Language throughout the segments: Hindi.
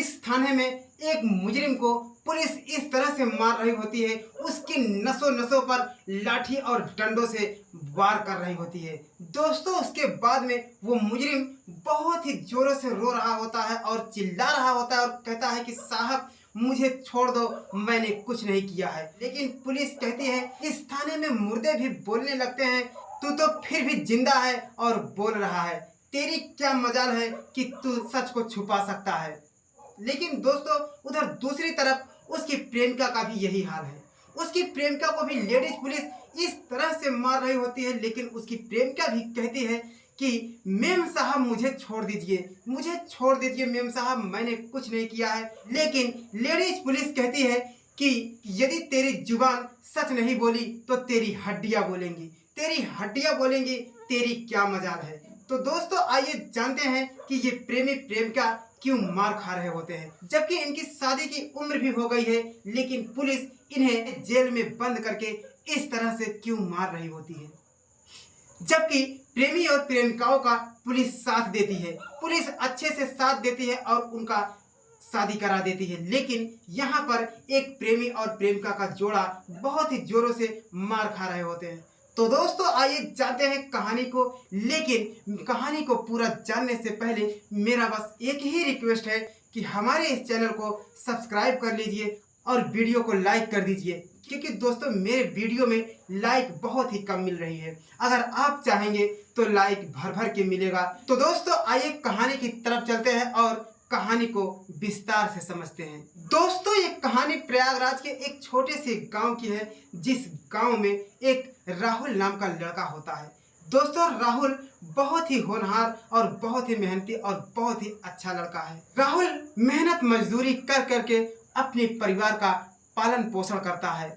पुलिस थाने में एक मुजरिम को पुलिस इस तरह से मार रही होती है, उसकी नसों नसों पर लाठी और डंडों से वार कर रही होती है। दोस्तों उसके बाद में वो मुजरिम बहुत ही जोरों से रो रहा होता है और चिल्ला रहा होता है और कहता है कि साहब मुझे छोड़ दो, मैंने कुछ नहीं किया है। लेकिन पुलिस कहती है इस थाने में मुर्दे भी बोलने लगते हैं, तू तो फिर भी जिंदा है और बोल रहा है, तेरी क्या मजाल है कि तू सच को छुपा सकता है। लेकिन दोस्तों उधर दूसरी तरफ उसकी प्रेमिका का भी यही हाल है। उसकी प्रेमिका को भी लेडीज पुलिस इस तरह से मार रही होती है, लेकिन उसकी प्रेमिका भी कहती है कि मेम साहब मुझे छोड़ दीजिए, मुझे छोड़ दीजिए मेम साहब, मैंने कुछ नहीं किया है। लेकिन लेडीज पुलिस कहती है कि यदि तेरी जुबान सच नहीं बोली तो तेरी हड्डियां बोलेंगी, तेरी हड्डियां बोलेंगी, तेरी क्या मजाल है। तो दोस्तों आइए जानते हैं कि ये प्रेमी प्रेमिका क्यों मार खा रहे होते हैं, जबकि इनकी शादी की उम्र भी हो गई है, लेकिन पुलिस इन्हें जेल में बंद करके इस तरह से क्यों मार रही होती है। जबकि प्रेमी और प्रेमिकाओं का पुलिस साथ देती है, पुलिस अच्छे से साथ देती है और उनका शादी करा देती है, लेकिन यहाँ पर एक प्रेमी और प्रेमिका का जोड़ा बहुत ही जोरों से मार खा रहे होते हैं। तो दोस्तों आइए जानते हैं कहानी को, लेकिन कहानी को पूरा जानने से पहले मेरा बस एक ही रिक्वेस्ट है कि हमारे इस चैनल को सब्सक्राइब कर लीजिए और वीडियो को लाइक कर दीजिए, क्योंकि दोस्तों मेरे वीडियो में लाइक बहुत ही कम मिल रही है। अगर आप चाहेंगे तो लाइक भर भर के मिलेगा। तो दोस्तों आइए कहानी की तरफ चलते हैं और कहानी को विस्तार से समझते हैं। दोस्तों ये कहानी प्रयागराज के एक छोटे से गांव की है, जिस गांव में एक राहुल नाम का लड़का होता है। दोस्तों राहुल बहुत ही होनहार और बहुत ही मेहनती और बहुत ही अच्छा लड़का है। राहुल मेहनत मजदूरी कर करके अपने परिवार का पालन पोषण करता है।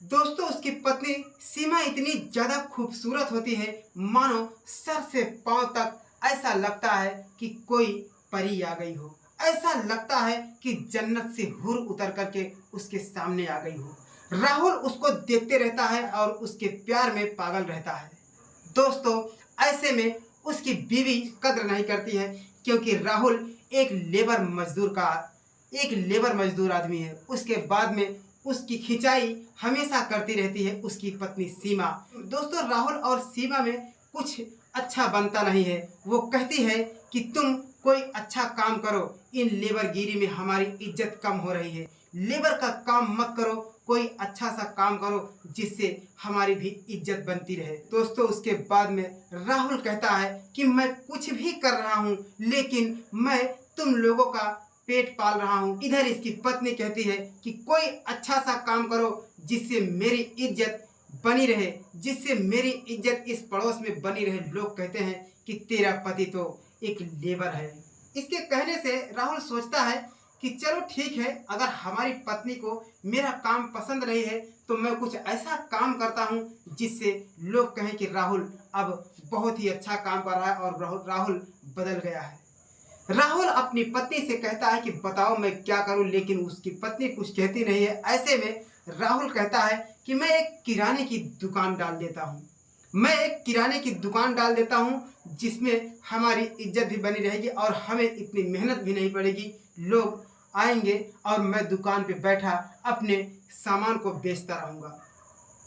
दोस्तों उसकी पत्नी सीमा इतनी ज्यादा खूबसूरत होती है, मानो सर से पांव तक ऐसा लगता है कि कोई परी आ गई हो, ऐसा लगता है कि जन्नत से हुर उतर करके उसके सामने आ गई हो। राहुल उसको देखते रहता है और उसके प्यार में पागल रहता है। दोस्तों ऐसे में उसकी बीवी कद्र नहीं करती है, क्योंकि राहुल एक लेबर मजदूर आदमी है। उसके बाद में उसकी खिंचाई हमेशा करती रहती है उसकी पत्नी सीमा। दोस्तों राहुल और सीमा में कुछ अच्छा बनता नहीं है। वो कहती है कि तुम कोई अच्छा काम करो, इन लेबरगिरी में हमारी इज्जत कम हो रही है, लेबर का काम मत करो, कोई अच्छा सा काम करो जिससे हमारी भी इज्जत बनती रहे। दोस्तों उसके बाद में राहुल कहता है कि मैं कुछ भी कर रहा हूँ, लेकिन मैं तुम लोगों का पेट पाल रहा हूँ। इधर इसकी पत्नी कहती है कि कोई अच्छा सा काम करो जिससे मेरी इज्जत बनी रहे, जिससे मेरी इज्जत इस पड़ोस में बनी रहे। लोग कहते हैं कि तेरा पति तो एक लेबर है। इसके कहने से राहुल सोचता है कि चलो ठीक है, अगर हमारी पत्नी को मेरा काम पसंद नहीं है तो मैं कुछ ऐसा काम करता हूँ जिससे लोग कहें कि राहुल अब बहुत ही अच्छा काम कर रहा है और राहुल बदल गया है। राहुल अपनी पत्नी से कहता है कि बताओ मैं क्या करूं, लेकिन उसकी पत्नी कुछ कहती नहीं है। ऐसे में राहुल कहता है कि मैं एक किराने की दुकान डाल देता हूं, मैं एक किराने की दुकान डाल देता हूं जिसमें हमारी इज्जत भी बनी रहेगी और हमें इतनी मेहनत भी नहीं पड़ेगी। लोग आएंगे और मैं दुकान पे बैठा अपने सामान को बेचता रहूंगा।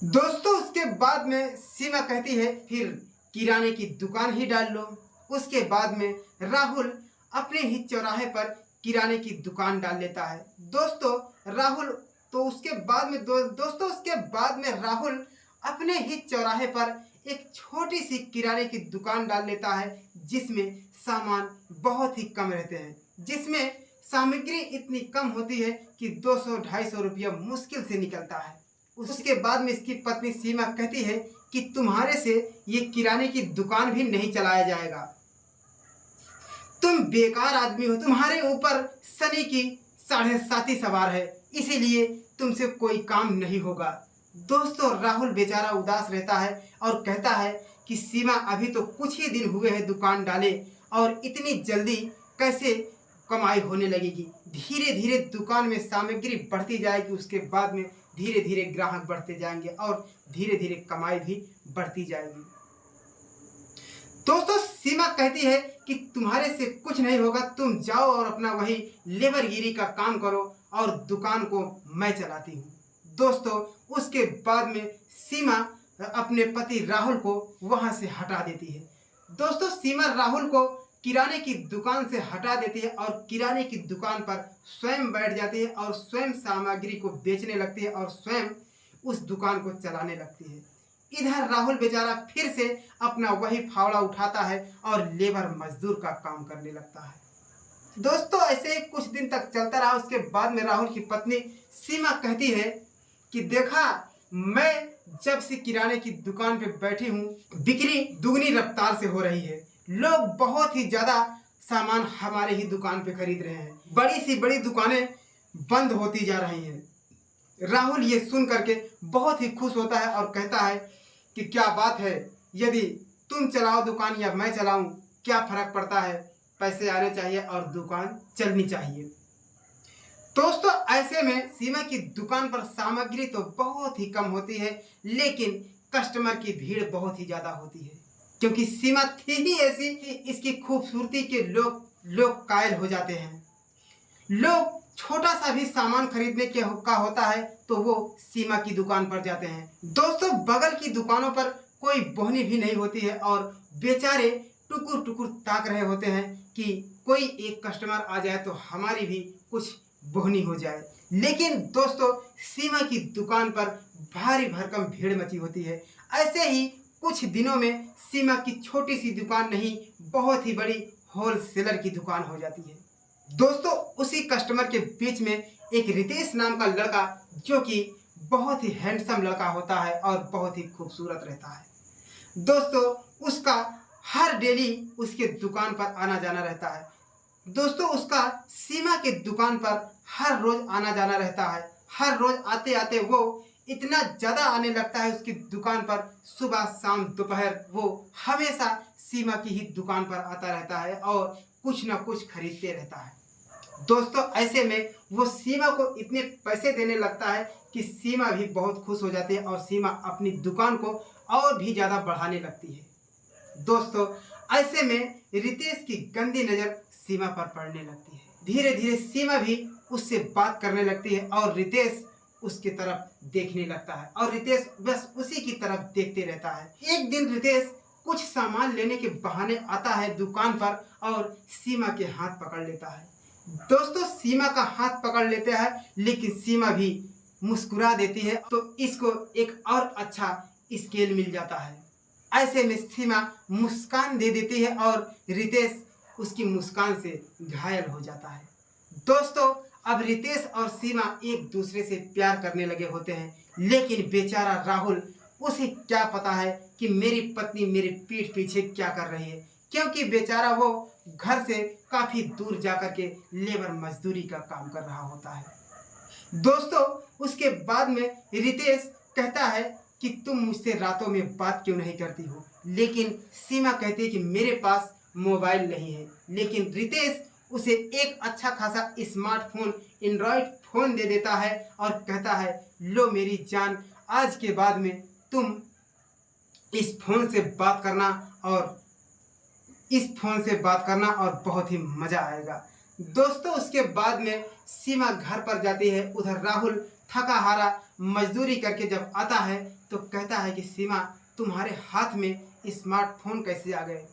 दोस्तों उसके बाद में सीमा कहती है फिर किराने की दुकान ही डाल लो। उसके बाद में राहुल अपने ही चौराहे पर किराने की दुकान डाल लेता है। दोस्तों राहुल तो उसके बाद में दोस्तों उसके बाद में राहुल अपने ही चौराहे पर एक छोटी सी किराने की दुकान डाल लेता है, जिसमें सामान बहुत ही कम रहते हैं, जिसमें सामग्री इतनी कम होती है कि 200-250 रुपया मुश्किल से निकलता है। उसके बाद में इसकी पत्नी सीमा कहती है कि तुम्हारे से ये किराने की दुकान भी नहीं चलाया जाएगा, तुम बेकार आदमी हो, तुम्हारे ऊपर शनि की 7.5 सवार है, इसीलिए तुमसे कोई काम नहीं होगा। दोस्तों राहुल बेचारा उदास रहता है और कहता है कि सीमा अभी तो कुछ ही दिन हुए हैं दुकान डाले और इतनी जल्दी कैसे कमाई होने लगेगी। धीरे धीरे दुकान में सामग्री बढ़ती जाएगी, उसके बाद में धीरे धीरे ग्राहक बढ़ते जाएंगे और धीरे धीरे कमाई भी बढ़ती जाएगी। दोस्तों सीमा कहती है कि तुम्हारे से कुछ नहीं होगा, तुम जाओ और अपना वही लेबरगिरी का काम करो और दुकान को मैं चलाती हूँ। दोस्तों उसके बाद में सीमा अपने पति राहुल को वहां से हटा देती है। दोस्तों सीमा राहुल को किराने की दुकान से हटा देती है और किराने की दुकान पर स्वयं बैठ जाती है और स्वयं सामग्री को बेचने लगती है और स्वयं उस दुकान को चलाने लगती है। इधर राहुल बेचारा फिर से अपना वही फावड़ा उठाता है और लेबर मजदूर का काम करने लगता है। दोस्तों ऐसे ही कुछ दिन तक चलता रहा। उसके बाद में राहुल की पत्नी सीमा कहती है कि देखा, मैं जब से किराने की दुकान पे बैठी हूँ, बिक्री दुगनी रफ्तार से हो रही है। लोग बहुत ही ज़्यादा सामान हमारे ही दुकान पे खरीद रहे हैं। बड़ी सी बड़ी दुकानें बंद होती जा रही हैं। राहुल ये सुन करके बहुत ही खुश होता है और कहता है कि क्या बात है, यदि तुम चलाओ दुकान या मैं चलाऊं, क्या फर्क पड़ता है, पैसे आने चाहिए और दुकान चलनी चाहिए। दोस्तों ऐसे में सीमा की दुकान पर सामग्री तो बहुत ही कम होती है, लेकिन कस्टमर की भीड़ बहुत ही ज़्यादा होती है, क्योंकि सीमा थी ही ऐसी कि इसकी खूबसूरती के लोग कायल हो जाते हैं। लोग छोटा सा भी सामान खरीदने का होता है तो वो सीमा की दुकान पर जाते हैं। दोस्तों बगल की दुकानों पर कोई बोहनी भी नहीं होती है और बेचारे टुकुर टुकुर ताक रहे होते हैं कि कोई एक कस्टमर आ जाए तो हमारी भी कुछ बोहनी हो जाए। लेकिन दोस्तों सीमा की दुकान पर भारी भरकम भीड़ मची होती है। ऐसे ही कुछ दिनों में सीमा की छोटी सी दुकान नहीं, बहुत ही बड़ी होलसेलर की दुकान हो जाती है। दोस्तों उसी कस्टमर के बीच में एक रितेश नाम का लड़का, जो कि बहुत ही हैंडसम लड़का होता है और बहुत ही खूबसूरत रहता है। दोस्तों उसका हर डेली उसके दुकान पर आना जाना रहता है। दोस्तों उसका सीमा के दुकान पर हर रोज आना जाना रहता है। हर रोज आते आते वो इतना ज़्यादा आने लगता है उसकी दुकान पर, सुबह शाम दोपहर वो हमेशा सीमा की ही दुकान पर आता रहता है और कुछ ना कुछ खरीदते रहता है। दोस्तों ऐसे में वो सीमा को इतने पैसे देने लगता है कि सीमा भी बहुत खुश हो जाती है और सीमा अपनी दुकान को और भी ज़्यादा बढ़ाने लगती है। दोस्तों ऐसे में रितेश की गंदी नज़र सीमा पर पड़ने लगती है। धीरे धीरे सीमा भी उससे बात करने लगती है और रितेश उसकी तरफ देखने लगता है और रितेश बस उसी की तरफ देखते रहता है। एक दिन रितेश कुछ सामान लेने के बहाने आता है दुकान पर और सीमा के हाथ पकड़ लेता है। दोस्तों सीमा का हाथ पकड़ लेता है, लेकिन सीमा भी मुस्कुरा देती है तो इसको एक और अच्छा स्केल मिल जाता है। ऐसे में सीमा मुस्कान दे देती है और रितेश उसकी मुस्कान से घायल हो जाता है। दोस्तों अब रितेश और सीमा एक दूसरे से प्यार करने लगे होते हैं, लेकिन बेचारा राहुल, उसे क्या पता है कि मेरी पत्नी मेरी पीठ पीछे क्या कर रही है, क्योंकि बेचारा वो घर से काफ़ी दूर जाकर के लेबर मजदूरी का काम कर रहा होता है। दोस्तों उसके बाद में रितेश कहता है कि तुम मुझसे रातों में बात क्यों नहीं करती हो, लेकिन सीमा कहती है कि मेरे पास मोबाइल नहीं है। लेकिन रितेश उसे एक अच्छा खासा स्मार्टफोन एंड्रॉयड फ़ोन दे देता है और कहता है, लो मेरी जान, आज के बाद में तुम इस फ़ोन से बात करना और बहुत ही मज़ा आएगा। दोस्तों उसके बाद में सीमा घर पर जाती है। उधर राहुल थका हारा मजदूरी करके जब आता है तो कहता है कि सीमा, तुम्हारे हाथ में स्मार्टफोन कैसे आ गए।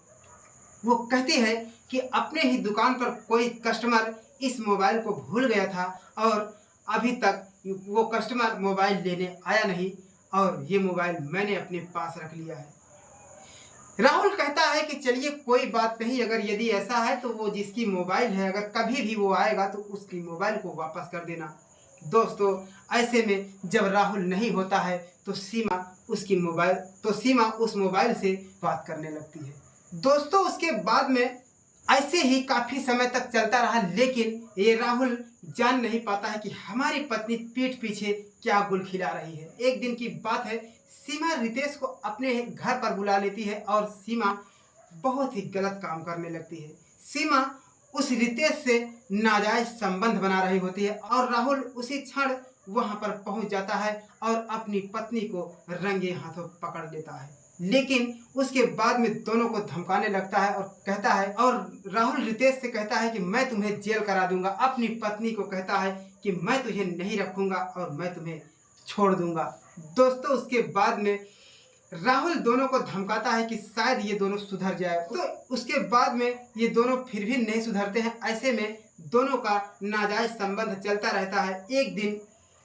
वो कहती है कि अपने ही दुकान पर कोई कस्टमर इस मोबाइल को भूल गया था और अभी तक वो कस्टमर मोबाइल लेने आया नहीं और ये मोबाइल मैंने अपने पास रख लिया है। राहुल कहता है कि चलिए कोई बात नहीं, अगर यदि ऐसा है तो वो जिसकी मोबाइल है, अगर कभी भी वो आएगा तो उसकी मोबाइल को वापस कर देना। दोस्तों ऐसे में जब राहुल नहीं होता है तो सीमा उस मोबाइल से बात करने लगती है। दोस्तों उसके बाद में ऐसे ही काफ़ी समय तक चलता रहा, लेकिन ये राहुल जान नहीं पाता है कि हमारी पत्नी पीठ पीछे क्या गुल खिला रही है। एक दिन की बात है, सीमा रितेश को अपने घर पर बुला लेती है और सीमा बहुत ही गलत काम करने लगती है। सीमा उस रितेश से नाजायज संबंध बना रही होती है और राहुल उसी क्षण वहां पर पहुंच जाता है और अपनी पत्नी को रंगे हाथों पकड़ लेता है। लेकिन उसके बाद में दोनों को धमकाने लगता है और कहता है, और राहुल रितेश से कहता है कि मैं तुम्हें जेल करा दूंगा। अपनी पत्नी को कहता है कि मैं तुझे नहीं रखूंगा और मैं तुम्हें छोड़ दूंगा। दोस्तों उसके बाद में राहुल दोनों को धमकाता है कि शायद ये दोनों सुधर जाए। तो उसके बाद में ये दोनों फिर भी नहीं सुधरते हैं। ऐसे में दोनों का नाजायज संबंध चलता रहता है। एक दिन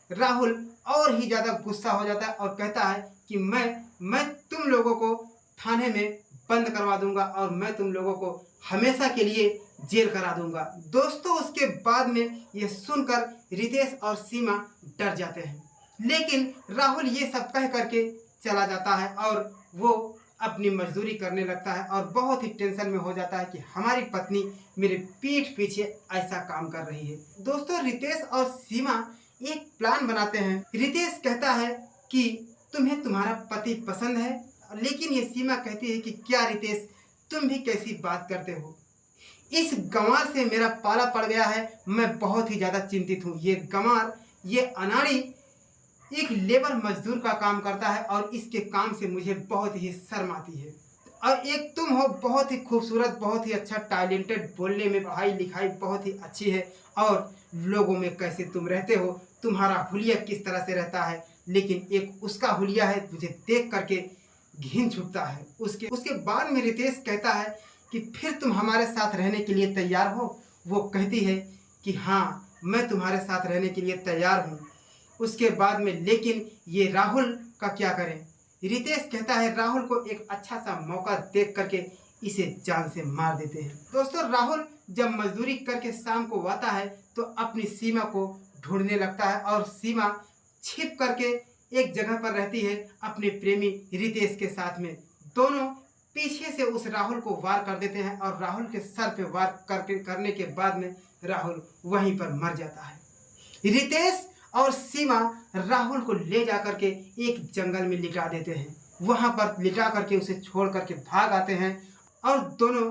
राहुल और ही ज़्यादा गुस्सा हो जाता है और कहता है कि मैं तुम लोगों को थाने में बंद करवा दूंगा और मैं तुम लोगों को हमेशा के लिए जेल करा दूंगा। दोस्तों उसके बाद में ये सुनकर रितेश और सीमा डर जाते हैं, लेकिन राहुल ये सब कह करके चला जाता है और वो अपनी मजदूरी करने लगता है और बहुत ही टेंशन में हो जाता है कि हमारी पत्नी मेरे पीठ पीछे ऐसा काम कर रही है। दोस्तों रितेश और सीमा एक प्लान बनाते हैं। रितेश कहता है कि तुम्हें तुम्हारा पति पसंद है, लेकिन ये सीमा कहती है कि क्या रितेश तुम भी कैसी बात करते हो, इस गंवार से मेरा पाला पड़ गया है, मैं बहुत ही ज़्यादा चिंतित हूँ। ये गंवार, ये अनाड़ी एक लेबर मजदूर का काम करता है और इसके काम से मुझे बहुत ही शर्म आती है। और एक तुम हो बहुत ही खूबसूरत, बहुत ही अच्छा टैलेंटेड, बोलने में पढ़ाई लिखाई बहुत ही अच्छी है और लोगों में कैसे तुम रहते हो, तुम्हारा हुलिया किस तरह से रहता है, लेकिन एक उसका हुलिया है, मुझे देख करके घिन छुटता है। उसके बाद में रितेश कहता है कि फिर तुम हमारे साथ रहने के लिए तैयार हो। वो कहती है कि हाँ मैं तुम्हारे साथ रहने के लिए तैयार हूँ। उसके बाद में लेकिन ये राहुल का क्या करें। रितेश कहता है राहुल को एक अच्छा सा मौका देख करके इसे जान से मार देते हैं। दोस्तों राहुल जब मजदूरी करके शाम को आता है तो अपनी सीमा को ढूंढने लगता है और सीमा छिप करके एक जगह पर रहती है अपने प्रेमी रितेश के साथ में। दोनों पीछे से उस राहुल को वार कर देते हैं और राहुल के सर पे वार करने के बाद में राहुल वहीं पर मर जाता है। रितेश और सीमा राहुल को ले जा करके एक जंगल में लिटा देते हैं। वहां पर लिटा करके उसे छोड़ करके भाग आते हैं और दोनों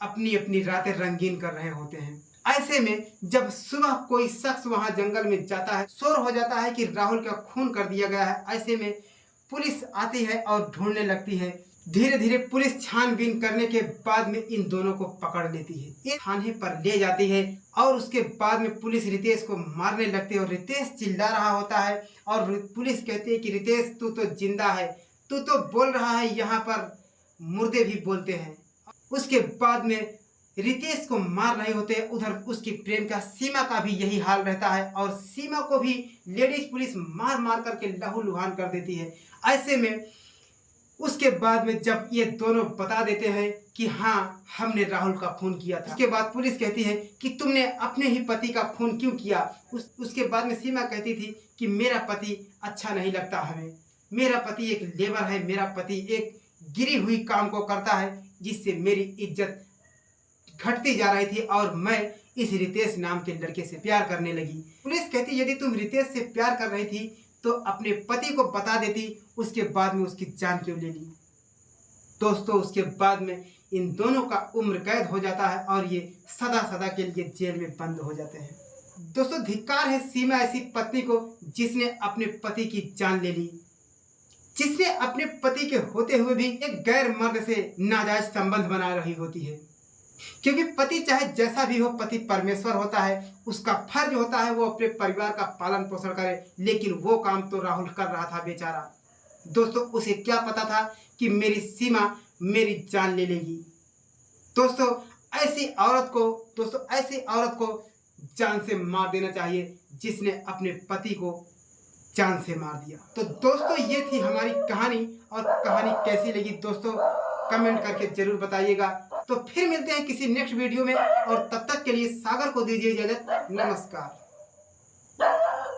अपनी अपनी रातें रंगीन कर रहे होते हैं। ऐसे में जब सुबह कोई शख्स वहां जंगल में जाता है, शोर हो जाता है कि राहुल का खून कर दिया गया है। ऐसे में पुलिस आती है और ढूंढने लगती है। धीरे धीरे पुलिस छानबीन करने के बाद में इन दोनों को पकड़ लेती है, एक थाने पर ले जाती है और उसके बाद में पुलिस रितेश को मारने लगती है और रितेश चिल्ला रहा होता है और पुलिस कहती है कि रितेश तू तो जिंदा है, तू तो बोल रहा है, यहाँ पर मुर्दे भी बोलते हैं। उसके बाद में रितेश को मार रहे होते हैं। उधर उसकी प्रेमिका सीमा का भी यही हाल रहता है और सीमा को भी लेडीज पुलिस मार मार करके लहूलुहान कर देती है। ऐसे में उसके बाद में जब ये दोनों बता देते हैं कि हाँ हमने राहुल का खून किया था, उसके बाद पुलिस कहती है कि तुमने अपने ही पति का खून क्यों किया। उसके बाद में सीमा कहती थी कि मेरा पति अच्छा नहीं लगता हमें, मेरा पति एक लेबर है, मेरा पति एक गिरी हुई काम को करता है जिससे मेरी इज्जत घटती जा रही थी और मैं इस रितेश नाम के लड़के से प्यार करने लगी। पुलिस कहती यदि तुम रितेश से प्यार कर रही थी तो अपने पति को बता देती, उसके बाद में उसकी जान क्यों ले ली। दोस्तों उसके बाद में इन दोनों का उम्र कैद हो जाता है और ये सदा सदा के लिए जेल में बंद हो जाते हैं। दोस्तों धिक्कार है सीमा ऐसी पत्नी को जिसने अपने पति की जान ले ली, जिसने अपने पति के होते हुए भी एक गैर मर्द से नाजायज संबंध बना रही होती है। क्योंकि पति चाहे जैसा भी हो, पति परमेश्वर होता है, उसका फर्ज होता है वो अपने परिवार का पालन पोषण करे, लेकिन वो काम तो राहुल कर रहा था बेचारा। दोस्तों उसे क्या पता था कि मेरी सीमा मेरी जान ले लेगी। दोस्तों ऐसी औरत को जान से मार देना चाहिए जिसने अपने पति को जान से मार दिया। तो दोस्तों ये थी हमारी कहानी, और कहानी कैसी लगी दोस्तों कमेंट करके जरूर बताइएगा। तो फिर मिलते हैं किसी नेक्स्ट वीडियो में, और तब तक के लिए सागर को दीजिए इजाजत। नमस्कार।